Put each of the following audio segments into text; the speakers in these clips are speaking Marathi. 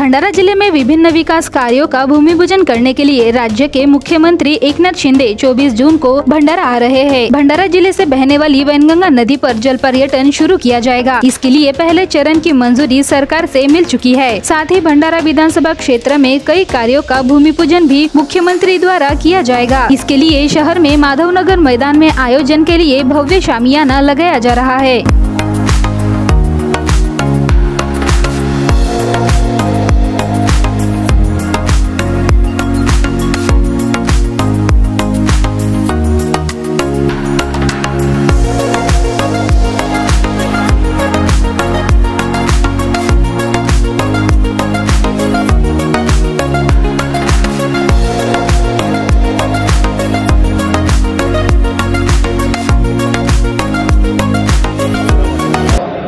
भंडारा जिले में विभिन्न विकास कार्यों का भूमि पूजन करने के लिए राज्य के मुख्यमंत्री एकनाथ शिंदे 24 जून को भंडारा आ रहे हैं। भंडारा जिले से बहने वाली वैनगंगा नदी पर जल पर्यटन शुरू किया जाएगा। इसके लिए पहले चरण की मंजूरी सरकार से मिल चुकी है। साथ ही भंडारा विधानसभा क्षेत्र में कई कार्यों का भूमि पूजन भी मुख्यमंत्री द्वारा किया जाएगा। इसके लिए शहर में माधवनगर मैदान में आयोजन के लिए भव्य शामियाना लगाया जा रहा है।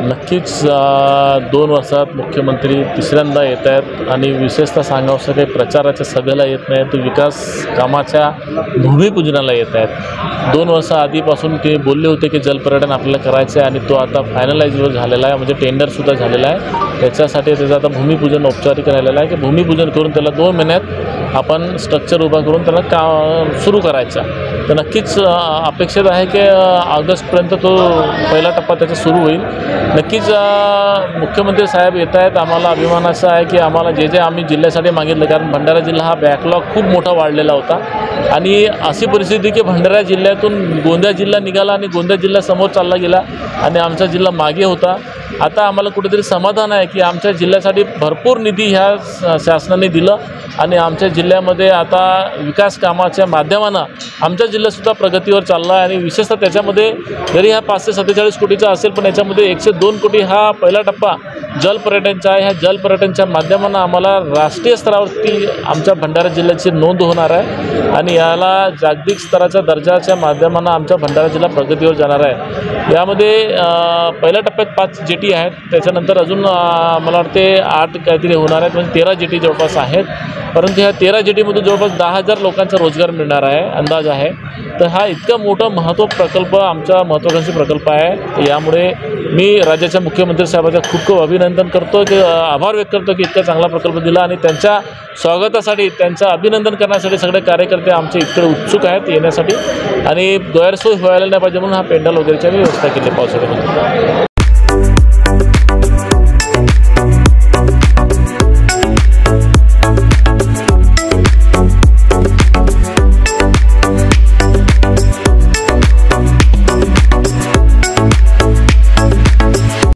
नक्कीच 2 वर्षात मुख्यमंत्री तिसऱ्यांदा येत आहेत आणि विशेषतः सांगावंसं काही प्रचाराच्या सभेला येत नाही, तर विकास कामाच्या भूमिपूजनाला येत आहेत। 2 वर्ष आधीपासून ते बोलले होते की जलपर्यटन आपल्याला करायचं आहे आणि तो आता फायनलाइज झालेला आहे, म्हणजे टेंडरसुद्धा झालेला आहे। त्याच्यासाठी त्याचं आता भूमिपूजन औपचारिक राहिलेलं आहे की भूमिपूजन करून त्याला 2 महिन्यात आपण स्ट्रक्चर उभा करून त्याला काम सुरू करायचा। तर नक्कीच अपेक्षित आहे की ऑगस्टपर्यंत तो पहिला टप्पा त्याचा सुरू होईल। नक्कीच मुख्यमंत्री साहेब येत आहेत, आम्हाला अभिमानाचं आहे की आम्हाला जे आम्ही जिल्ह्यासाठी मागितलं, कारण भंडारा जिल्हा हा बॅकलॉग खूप मोठा वाढलेला होता आणि अशी परिस्थिती की भंडारा जिल्ह्यातून गोंदिया जिल्हा निघाला आणि गोंदिया जिल्हा समोर चालला गेला आणि आमचा जिल्हा मागे होता। आता आम्हाला कुठेतरी समाधान आहे की आमच्या जिल्ह्यासाठी भरपूर निधी ह्या शासनाने दिलं आणि आमच्या जिल्ह्यामध्ये आता विकास कामाच्या माध्यमानं आमचा जिल्हासुद्धा प्रगतीवर चालला आहे। आणि विशेषतः त्याच्यामध्ये जरी हा 547 कोटीचा असेल, पण याच्यामध्ये 102 कोटी हा पहिला टप्पा जलपर्यटनचा आहे। ह्या जलपर्यटनच्या माध्यमानं आम्हाला राष्ट्रीय स्तरावरती आमच्या भंडारा जिल्ह्याची नोंद होणार आहे आणि याला जागतिक स्तराच्या दर्जाच्या माध्यमानं आमचा भंडारा जिल्हा प्रगतीवर जाणार आहे। यामध्ये पहिल्या टप्प्यात 5 जेटी आहेत, त्याच्यानंतर अजून मला वाटते 8 काहीतरी होणार आहेत, म्हणजे 13 जेटी जवळपास आहेत। परंतु ह्या 13 जेटीमधून जवळपास 10,000 लोकांचा रोजगार मिळणार आहे अंदाज आहे। तर हा इतका मोठा प्रकल्प आमचा महत्त्वाकांक्षी प्रकल्प आहे। तर यामुळे मी राज्याच्या मुख्यमंत्री साहेबांचं खूप खूप अभिनंदन करतो, की आभार व्यक्त करतो की इतका चांगला प्रकल्प दिला आणि त्यांच्या स्वागतासाठी, त्यांचं अभिनंदन करण्यासाठी सगळे कार्यकर्ते आमचे इकडे उत्सुक आहेत येण्यासाठी आणि गैरसोय व्हायला नाही पाहिजे म्हणून हा पेंडॉल वगैरेची व्यवस्था केली पावसाळ्यामध्ये।